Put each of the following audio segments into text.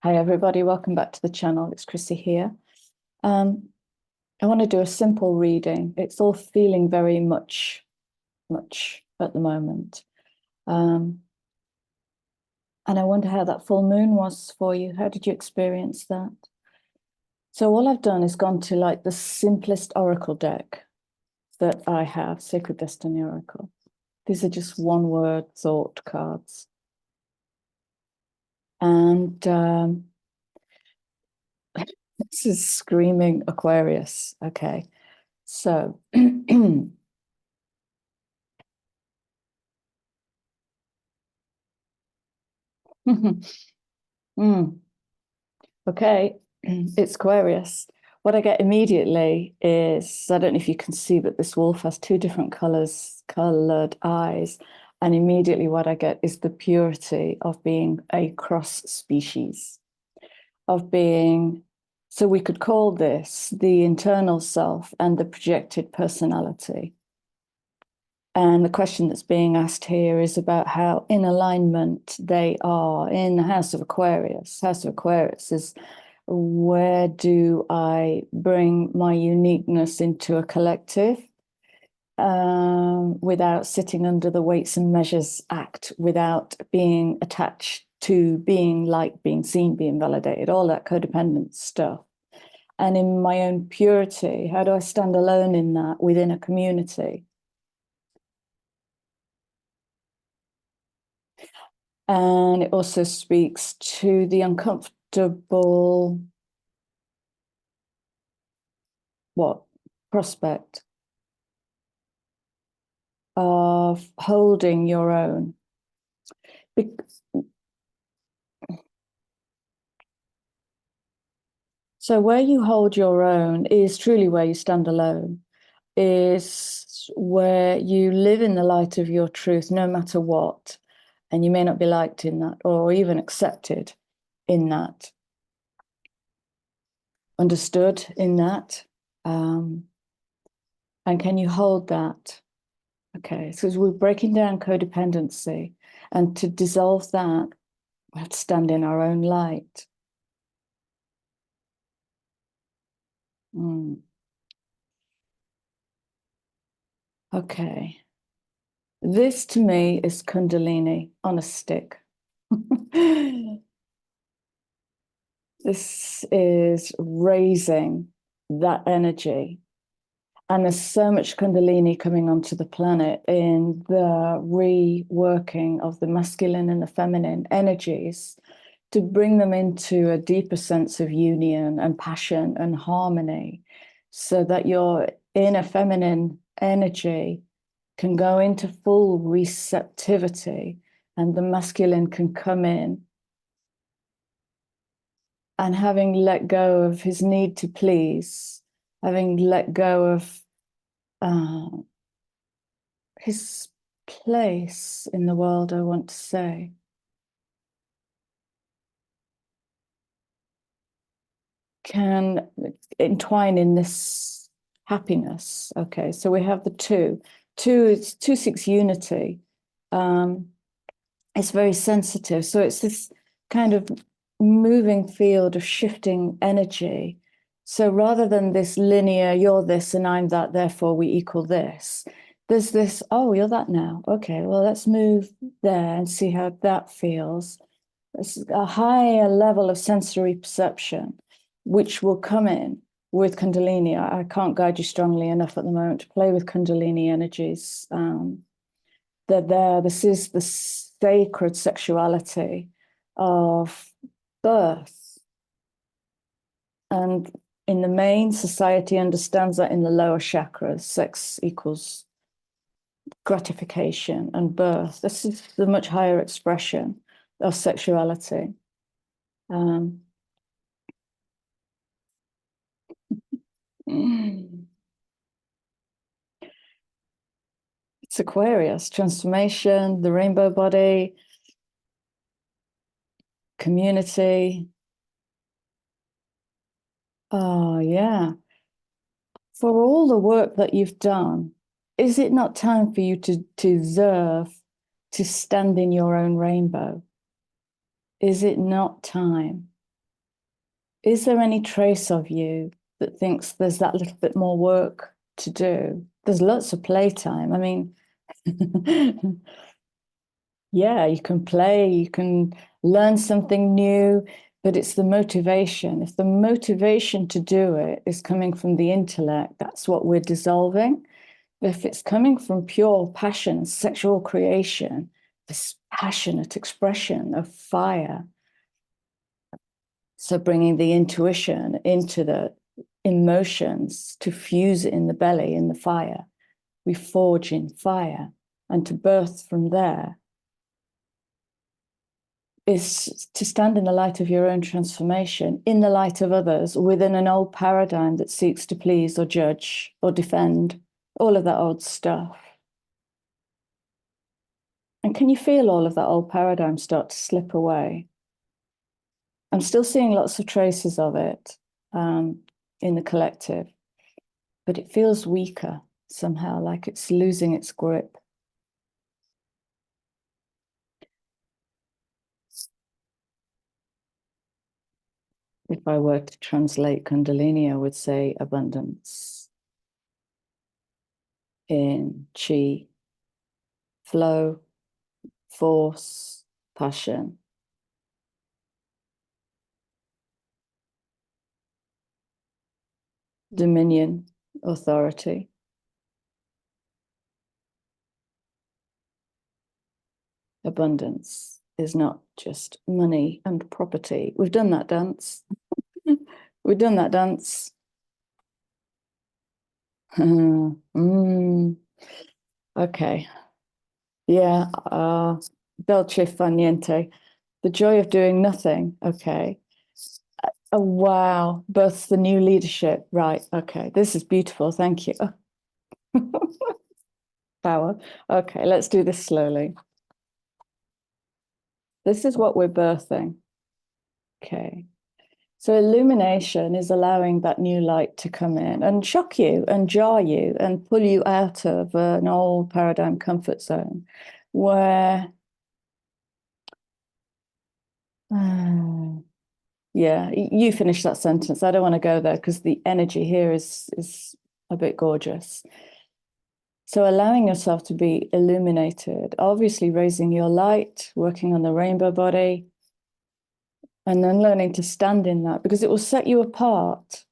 Hi everybody, welcome back to the channel. It's Chrissy here. I want to do a simple reading. It's all feeling very much at the moment. And I wonder how that full moon was for you. How did you experience that? So all I've done is gone to like the simplest oracle deck that I have, Sacred Destiny Oracle. These are just one word thought cards. And this is screaming Aquarius. Okay, so Mm, okay, it's Aquarius. What I get immediately is, I don't know if you can see, but this wolf has two different colored eyes. And immediately what I get is the purity of being a cross species, of being, so we could call this the internal self and the projected personality. And the question that's being asked here is about how in alignment they are in the House of Aquarius. House of Aquarius is where do I bring my uniqueness into a collective without sitting under the Weights and Measures Act, without being attached to being liked, being seen, being validated, all that codependent stuff. And in my own purity, how do I stand alone in that within a community? And it also speaks to the uncomfortable, prospect of holding your own. So where you hold your own is truly where you stand alone, is where you live in the light of your truth, no matter what. And you may not be liked in that or even accepted in that, understood in that. And can you hold that? Okay, so we're breaking down codependency, and to dissolve that, we have to stand in our own light. Okay. This to me is Kundalini on a stick. This is raising that energy. And there's so much Kundalini coming onto the planet in the reworking of the masculine and the feminine energies to bring them into a deeper sense of union and passion and harmony, so that your inner feminine energy can go into full receptivity and the masculine can come in. And having let go of his need to please, having let go of his place in the world, I want to say, can entwine in this happiness. Okay, so we have the two. It's 2-6 unity. It's very sensitive. So it's this kind of moving field of shifting energy. So rather than this linear, you're this and I'm that, therefore we equal this, there's this, oh, you're that now. Okay, well, let's move there and see how that feels. It's a higher level of sensory perception, which will come in with Kundalini. I can't guide you strongly enough at the moment to play with Kundalini energies. They're there. This is the sacred sexuality of birth. And in the main, society understands that in the lower chakras, sex equals gratification and birth. This is the much higher expression of sexuality. It's Aquarius, transformation, the rainbow body, community. Oh, yeah. For all the work that you've done, is it not time for you to deserve to stand in your own rainbow? Is it not time? Is there any trace of you that thinks there's that little bit more work to do? There's lots of playtime. I mean, yeah, you can play, you can learn something new, but it's the motivation. If the motivation to do it is coming from the intellect, that's what we're dissolving. If it's coming from pure passion, sexual creation, this passionate expression of fire, so bringing the intuition into the emotions to fuse it in the belly, in the fire, we forge in fire, and to birth from there is to stand in the light of your own transformation, in the light of others, within an old paradigm that seeks to please or judge or defend, all of that old stuff. And can you feel all of that old paradigm start to slip away? I'm still seeing lots of traces of it in the collective, but it feels weaker somehow, like it's losing its grip. If I were to translate Kundalini, I would say abundance in chi, flow, force, passion. Dominion, authority. Abundance is not just money and property. We've done that dance. We've done that dance. Okay. Yeah. Dolce fa niente. The joy of doing nothing. Okay. Oh, wow. Births the new leadership. Right. Okay. This is beautiful. Thank you. Power. Okay. Let's do this slowly. This is what we're birthing. Okay. So illumination is allowing that new light to come in and shock you and jar you and pull you out of an old paradigm comfort zone where, yeah, you finish that sentence. I don't want to go there because the energy here is a bit gorgeous. So allowing yourself to be illuminated, obviously raising your light, working on the rainbow body, and then learning to stand in that because it will set you apart.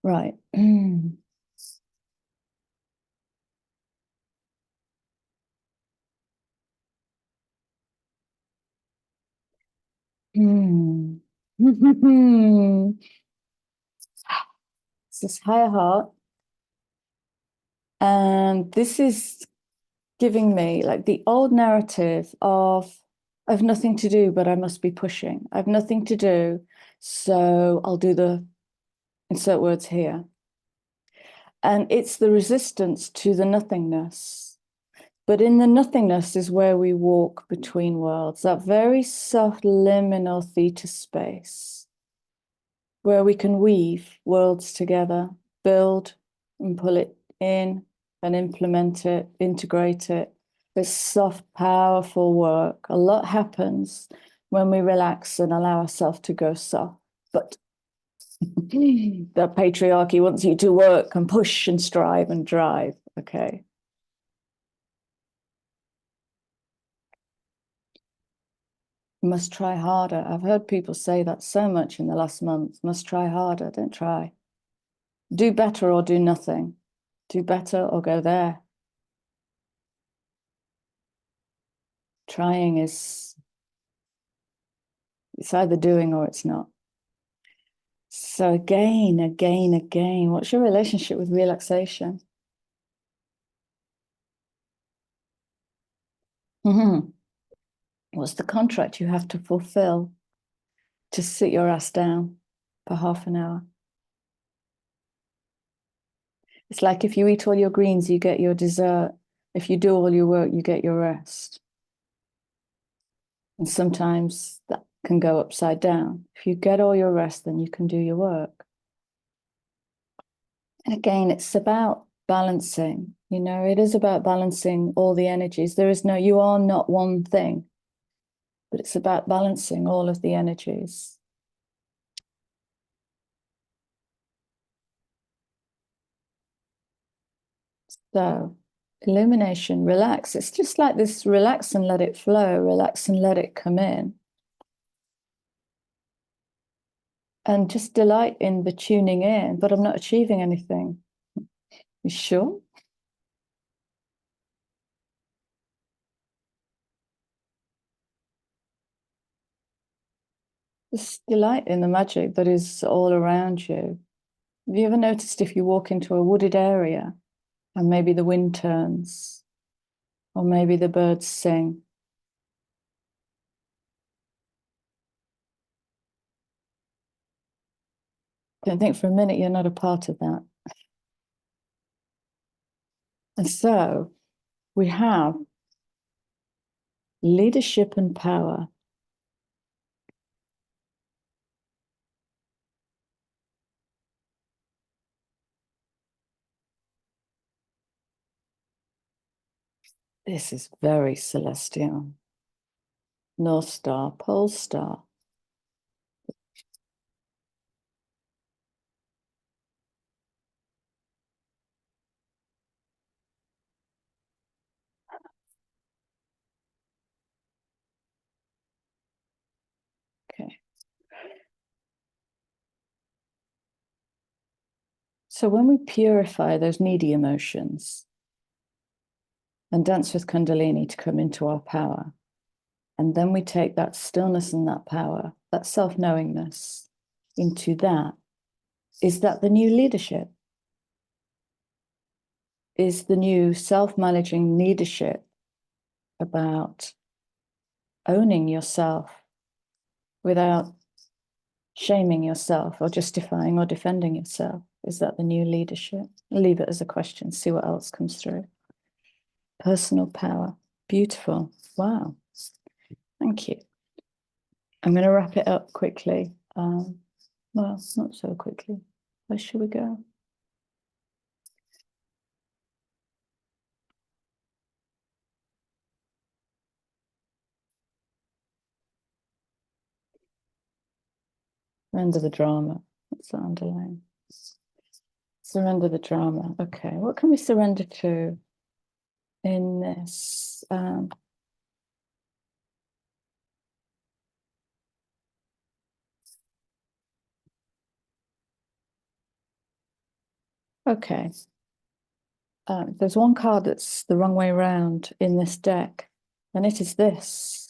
Right. It's this higher heart. And this is giving me like the old narrative of I've nothing to do, but I must be pushing. I've nothing to do, so I'll do the insert words here. And it's the resistance to the nothingness. But in the nothingness is where we walk between worlds, that very soft liminal theta space where we can weave worlds together, build and pull it in and implement it, integrate it. It's soft, powerful work. A lot happens when we relax and allow ourselves to go soft. But the patriarchy wants you to work and push and strive and drive. Okay. Must try harder. I've heard people say that so much in the last month. Must try harder. Don't try. Do better or do nothing. Do better or go there. Trying is, it's either doing or it's not. So again, what's your relationship with relaxation? What's the contract you have to fulfill to sit your ass down for half an hour? It's like if you eat all your greens, you get your dessert. If you do all your work, you get your rest. And sometimes that can go upside down. If you get all your rest, then you can do your work. And again, it's about balancing. You know, it is about balancing all the energies. There is no, you are not one thing, but it's about balancing all of the energies. So, illumination, relax. It's just like this, relax and let it flow, relax and let it come in. And just delight in the tuning in, but I'm not achieving anything. You sure? Just delight in the magic that is all around you. Have you ever noticed if you walk into a wooded area and maybe the wind turns, or maybe the birds sing? Don't think for a minute you're not a part of that. And so we have leadership and power. This is very celestial. North Star, Pole Star. Okay. So when we purify those needy emotions and dance with Kundalini to come into our power, and then we take that stillness and that power, that self-knowingness into that, is that the new leadership? Is the new self-managing leadership about owning yourself without shaming yourself or justifying or defending yourself? Is that the new leadership? Leave it as a question, see what else comes through. Personal power. Beautiful. Wow. Thank you. I'm going to wrap it up quickly. Well, not so quickly. Where should we go? Surrender the drama. That's the underline. Surrender the drama. Okay, what can we surrender to in this? Okay. There's one card that's the wrong way around in this deck, and it is this.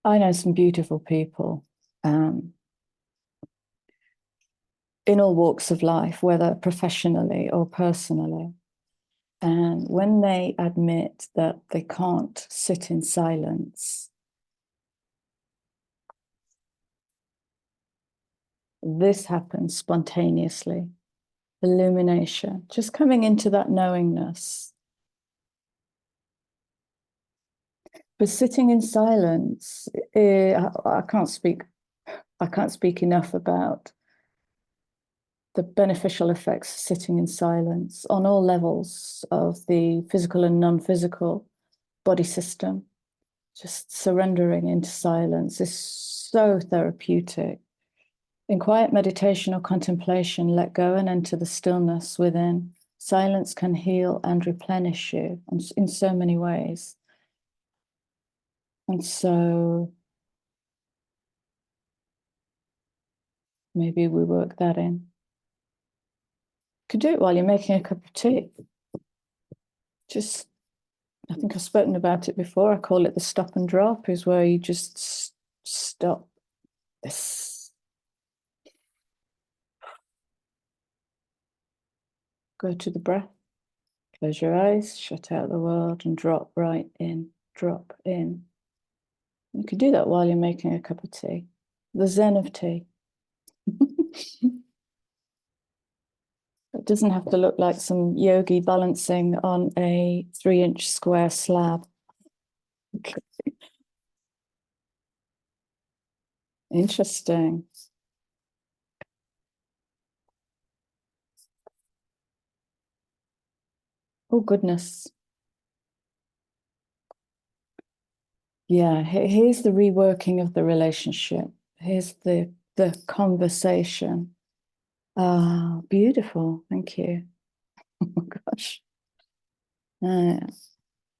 I know some beautiful people in all walks of life, whether professionally or personally. And when they admit that they can't sit in silence, this happens spontaneously. Illumination, just coming into that knowingness. But sitting in silence, I can't speak enough about the beneficial effects of sitting in silence on all levels of the physical and non-physical body system. Just surrendering into silence is so therapeutic. In quiet meditation or contemplation, let go and enter the stillness within. Silence can heal and replenish you in so many ways. And so maybe we work that in. You could do it while you're making a cup of tea. Just, I think I've spoken about it before. I call it the stop and drop, is where you just stop this. Go to the breath. Close your eyes, shut out the world, and drop right in, drop in. You could do that while you're making a cup of tea. The zen of tea. It doesn't have to look like some yogi balancing on a 3-inch square slab. Okay. Interesting. Oh, goodness. Yeah, here's the reworking of the relationship. Here's the conversation. Ah, beautiful. Thank you. Oh my gosh.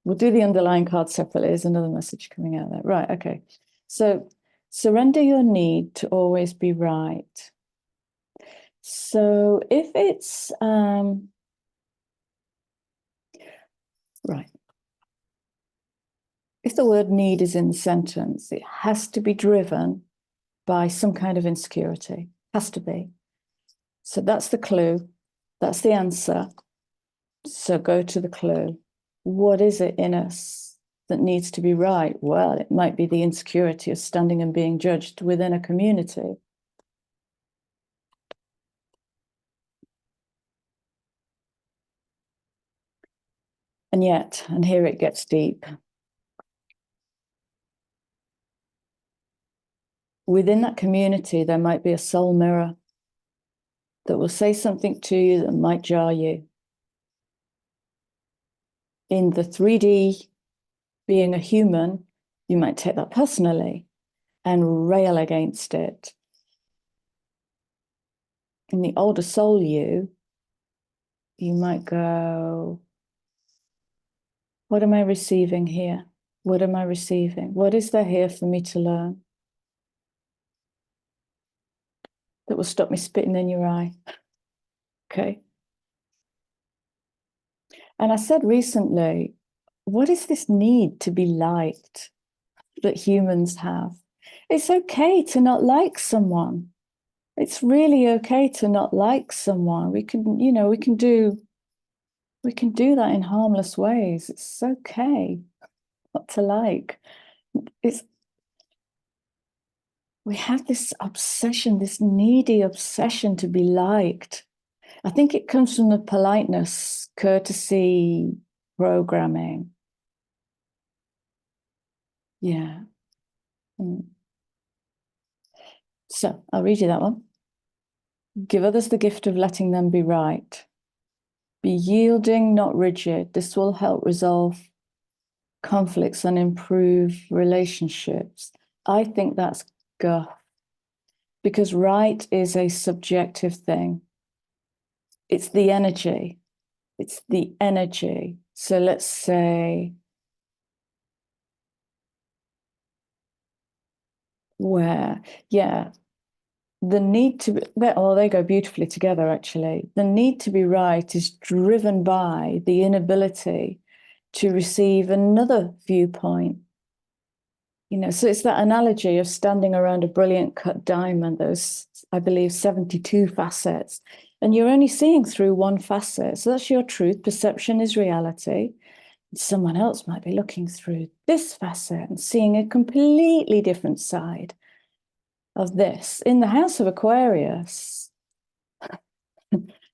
We'll do the underlying card separately. There's another message coming out there. Right, okay. So surrender your need to always be right. So if it's right. If the word need is in the sentence, it has to be driven by some kind of insecurity. Has to be. So that's the clue. That's the answer. So go to the clue. What is it in us that needs to be right? Well, it might be the insecurity of standing and being judged within a community. And yet, and here it gets deep. Within that community, there might be a soul mirror that will say something to you that might jar you. In the 3D, being a human, you might take that personally and rail against it. In the older soul you might go, what am I receiving here? What am I receiving? What is there here for me to learn that will stop me spitting in your eye? Okay. And I said recently, what is this need to be liked that humans have? It's okay to not like someone. It's really okay to not like someone. We can, we can do that in harmless ways. It's okay not to like. We have this obsession, this needy obsession to be liked. I think it comes from the politeness, courtesy programming. Yeah. So I'll read you that one. Give others the gift of letting them be right. Be yielding, not rigid. This will help resolve conflicts and improve relationships. I think that's guff, because right is a subjective thing. It's the energy. It's the energy. So let's say where, yeah, the need to be, they go beautifully together, actually. The need to be right is driven by the inability to receive another viewpoint. So it's that analogy of standing around a brilliant cut diamond, those, I believe, 72 facets, and you're only seeing through one facet. So that's your truth. Perception is reality. Someone else might be looking through this facet and seeing a completely different side of this. In the house of Aquarius,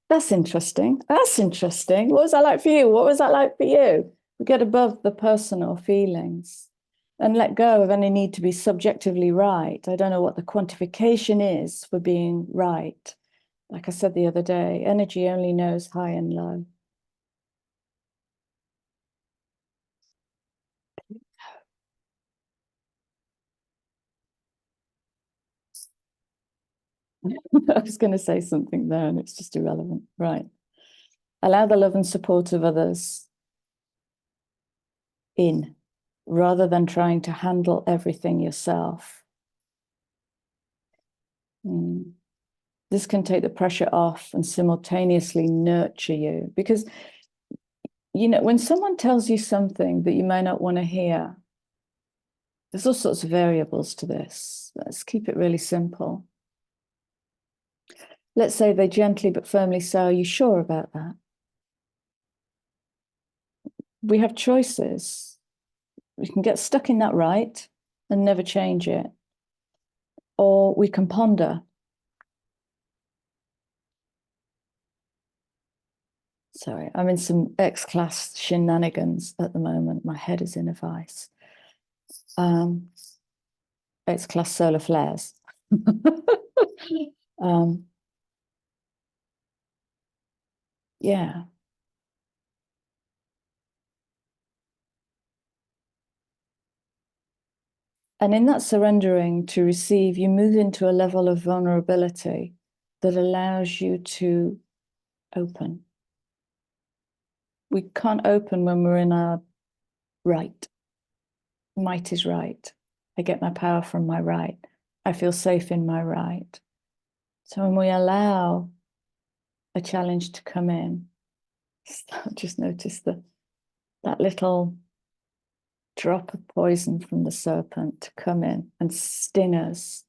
that's interesting. That's interesting. What was that like for you? What was that like for you? We get above the personal feelings and let go of any need to be subjectively right. I don't know what the quantification is for being right. Like I said the other day, energy only knows high and low. I was going to say something there and it's just irrelevant. Right. Allow the love and support of others in, rather than trying to handle everything yourself. This can take the pressure off and simultaneously nurture you, because, when someone tells you something that you may not want to hear, there's all sorts of variables to this. Let's keep it really simple. Let's say they gently but firmly say, are you sure about that? We have choices. We can get stuck in that right and never change it. Or we can ponder. Sorry, I'm in some X-class shenanigans at the moment. My head is in a vice. X-class solar flares. Yeah. And in that surrendering to receive, you move into a level of vulnerability that allows you to open. We can't open when we're in our right. Might is right. I get my power from my right. I feel safe in my right. So when we allow a challenge to come in, just notice that little drop of poison from the serpent to come in and sting us.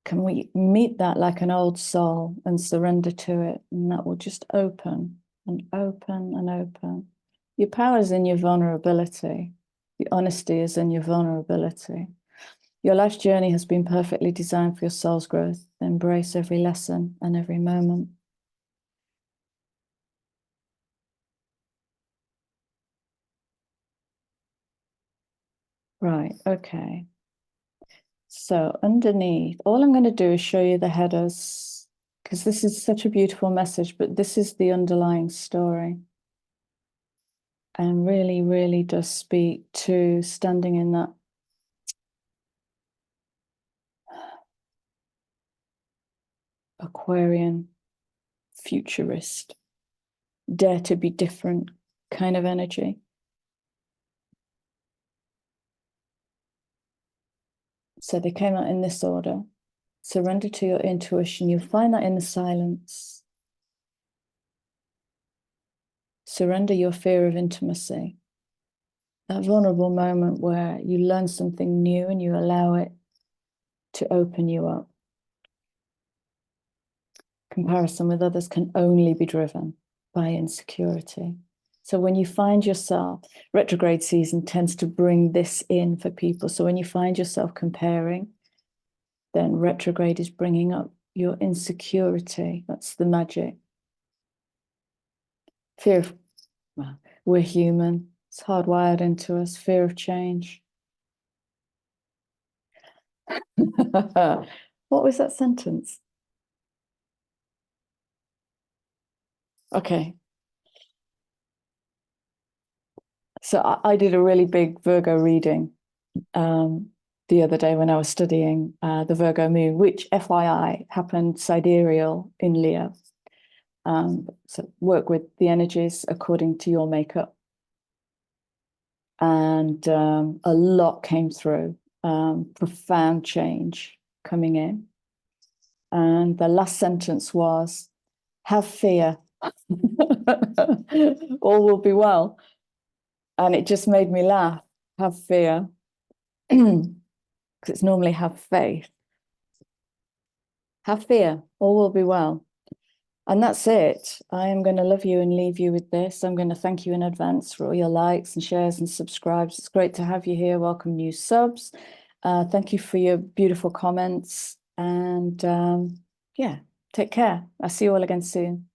Can we meet that like an old soul and surrender to it? And that will just open and open and open. Your power is in your vulnerability. Your honesty is in your vulnerability. Your life's journey has been perfectly designed for your soul's growth. Embrace every lesson and every moment. Right, okay. So underneath, all I'm going to do is show you the headers, because this is such a beautiful message, but this is the underlying story. And really, really does speak to standing in that Aquarian futurist, dare to be different kind of energy. So they came out in this order. Surrender to your intuition. You'll find that in the silence. Surrender your fear of intimacy. That vulnerable moment where you learn something new and you allow it to open you up. Comparison with others can only be driven by insecurity. So when you find yourself, retrograde season tends to bring this in for people. So when you find yourself comparing, then retrograde is bringing up your insecurity. That's the magic. Fear of, well, we're human. It's hardwired into us, fear of change. What was that sentence? Okay. So I did a really big Virgo reading the other day when I was studying the Virgo moon, which FYI happened sidereal in Leo. So work with the energies according to your makeup. And a lot came through, profound change coming in. And the last sentence was, have fear. All will be well. And it just made me laugh. Have fear. Because it's normally have faith. Have fear. All will be well. And that's it. I am going to love you and leave you with this. I'm going to thank you in advance for all your likes and shares and subscribes. It's great to have you here. Welcome new subs. Thank you for your beautiful comments. And yeah, take care. I'll see you all again soon.